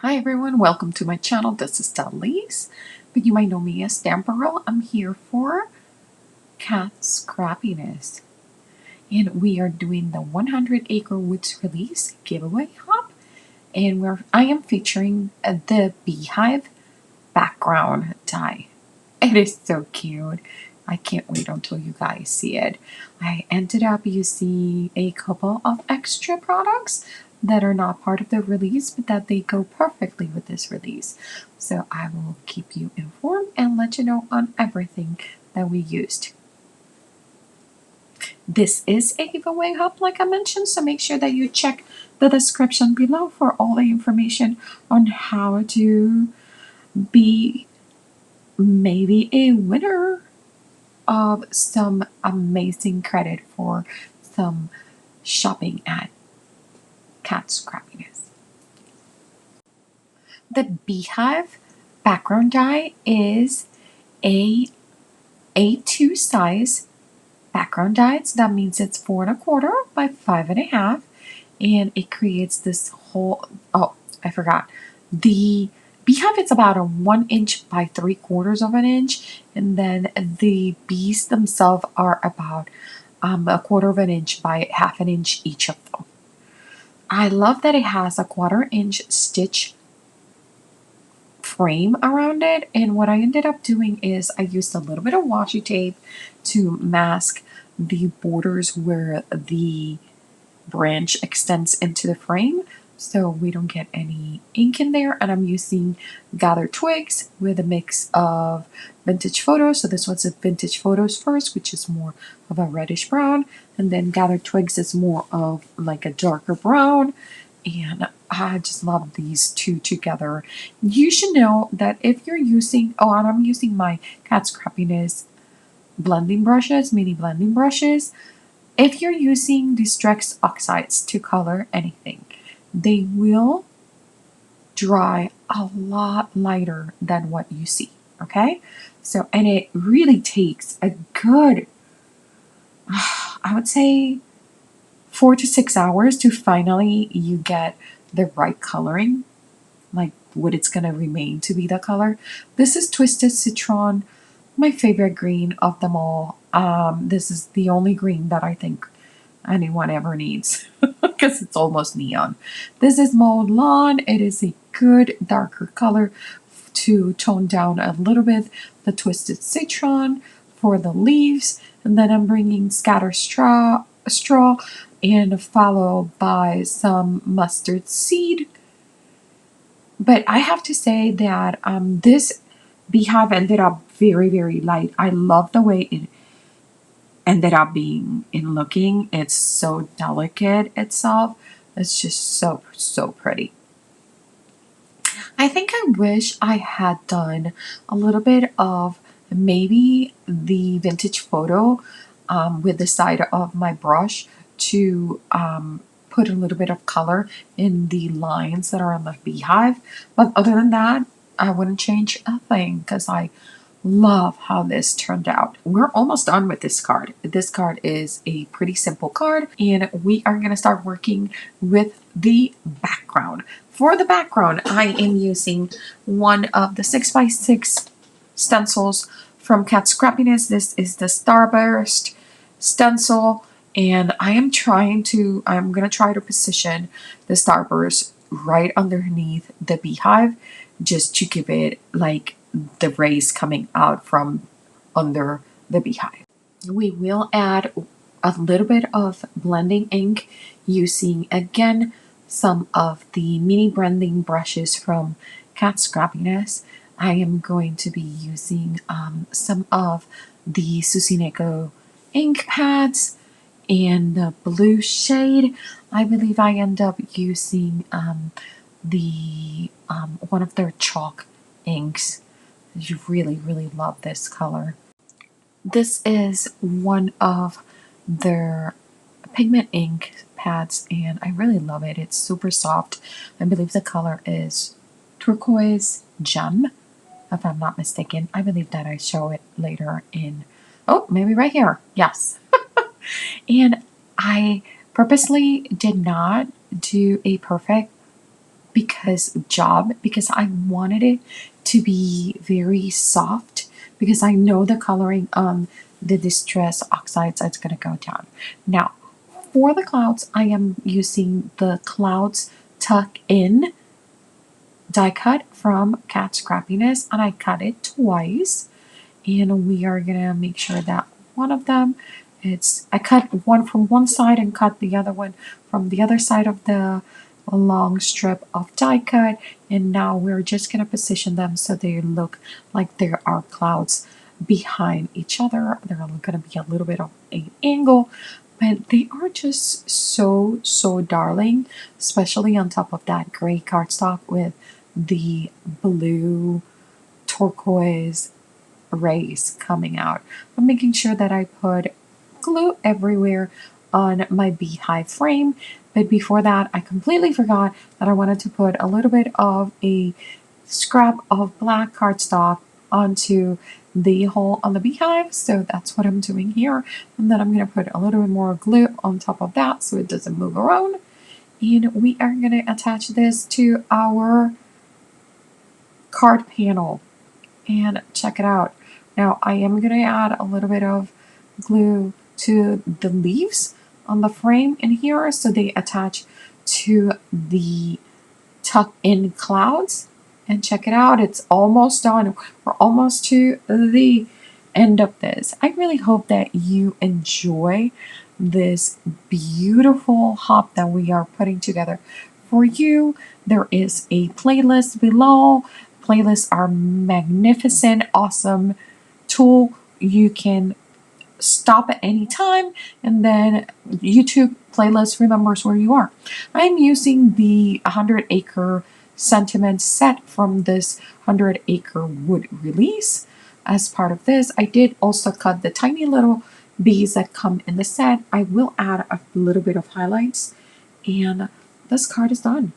Hi everyone, welcome to my channel. This is Dalise, but you might know me as Damperel. I'm here for Kat Scrappiness, and we are doing the 100 Acre Woods release giveaway hop, and I am featuring the beehive background die. It is so cute. I can't wait until you guys see it. I ended up using a couple of extra products that are not part of the release, but that they go perfectly with this release. So I will keep you informed and let you know on everything that we used. This is a giveaway hub, like I mentioned, so make sure that you check the description below for all the information on how to be maybe a winner of some amazing credit for some shopping at Kat Scrappiness. The beehive background die is a A2 size background die. So that means it's 4¼ by 5½, and it creates this whole, oh, I forgot. The beehive is about a 1 inch by 3/4 inch, and then the bees themselves are about 1/4 inch by 1/2 inch each of them. I love that it has a 1/4 inch stitch frame around it, and what I ended up doing is I used a little bit of washi tape to mask the borders where the branch extends into the frame so we don't get any ink in there. And I'm using gathered twigs with a mix of vintage photos. So this one's a vintage photos first, which is more of a reddish brown, and then gathered twigs is more of like a darker brown. And I just love these two together. You should know that if you're using, oh, and I'm using my Kat Scrappiness blending brushes, mini blending brushes. If you're using the Strex oxides to color anything, they will dry a lot lighter than what you see, okay? So, and it really takes a good, I would say 4 to 6 hours to finally you get the right coloring, like what it's gonna remain to be the color. This is Twisted Citron, my favorite green of them all. This is the only green that I think anyone ever needs because it's almost neon. This is Mowed Lawn. It is a good darker color to tone down a little bit the Twisted Citron for the leaves, and then I'm bringing Scatter Straw and followed by some mustard seed. But I have to say that this beehive ended up very, very light. I love the way it ended up being in looking. It's so delicate itself. It's just so, so pretty. I think I wish I had done a little bit of maybe the vintage photo with the side of my brush to put a little bit of color in the lines that are on the beehive. But other than that, I wouldn't change a thing because I love how this turned out. We're almost done with this card. This card is a pretty simple card, and we are going to start working with the background. For the background, I am using one of the 6x6 stencils from Kat Scrappiness. This is the Starburst stencil, and I'm going to try to position the Starburst right underneath the beehive just to give it like the rays coming out from under the beehive. We will add a little bit of blending ink using again some of the mini blending brushes from Kat Scrappiness. I am going to be using some of the Susineko ink pads and the blue shade. I believe I end up using the one of their chalk inks. You really, really love this color. This is one of their pigment ink pads, and I really love it. It's super soft. I believe the color is turquoise gem, if I'm not mistaken. I believe that I show it later in, oh, maybe right here. Yes. And I purposely did not do a perfect because I wanted it to be very soft, because I know the coloring on the Distress Oxides is going to go down. Now, for the clouds, I am using the Clouds Tuck In die cut from Kat Scrappiness, and I cut it twice. And we are going to make sure that one of them, I cut one from one side and cut the other one from the other side of the long strip of die cut. And now we're just going to position them so they look like there are clouds behind each other. They're going to be a little bit of an angle, but they are just so darling, especially on top of that gray cardstock with the blue turquoise rays coming out. I'm making sure that I put glue everywhere on my beehive frame, but before that I completely forgot that I wanted to put a little bit of a scrap of black cardstock onto the hole on the beehive, so that's what I'm doing here. And then I'm going to put a little bit more glue on top of that so it doesn't move around, and we are going to attach this to our card panel. And check it out. Now I am going to add a little bit of glue to the leaves on the frame in here so they attach to the tuck in clouds. And check it out, it's almost done. We're almost to the end of this. I really hope that you enjoy this beautiful hop that we are putting together for you. There is a playlist below. Playlists are magnificent, awesome tool. You can stop at any time, and then YouTube playlist remembers where you are. I'm using the 100 Acre Sentiment set from this 100 Acre Wood release. As part of this, I did also cut the tiny little bees that come in the set. I will add a little bit of highlights, and this card is done.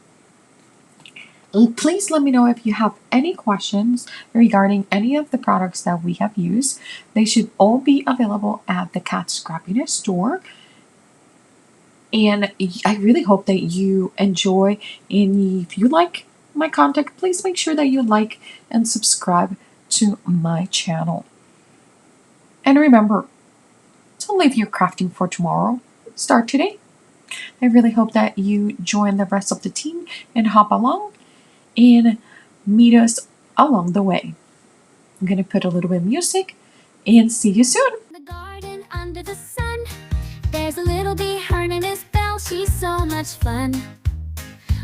Please let me know if you have any questions regarding any of the products that we have used. They should all be available at the Kat Scrappiness store. And I really hope that you enjoy. And if you like my content, please make sure that you like and subscribe to my channel. And remember to leave your crafting for tomorrow. Start today. I really hope that you join the rest of the team and hop along and meet us along the way. I'm going to put a little bit of music and see you soon. The garden under the sun, there's a little bee, her name is Belle. She's so much fun,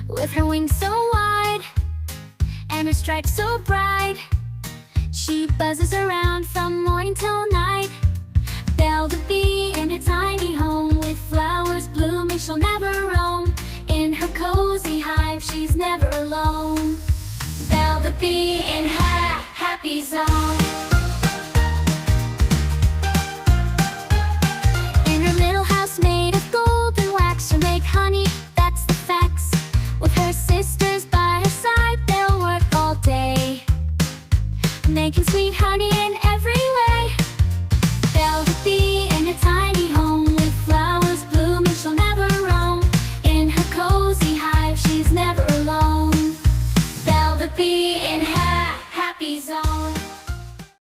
with her wings so wide and her stripes so bright. She buzzes around from morning till night. Belle the bee in her tiny home, with flowers blooming she'll never roam. In her cozy hive she's never alone. Belle the bee in her happy zone.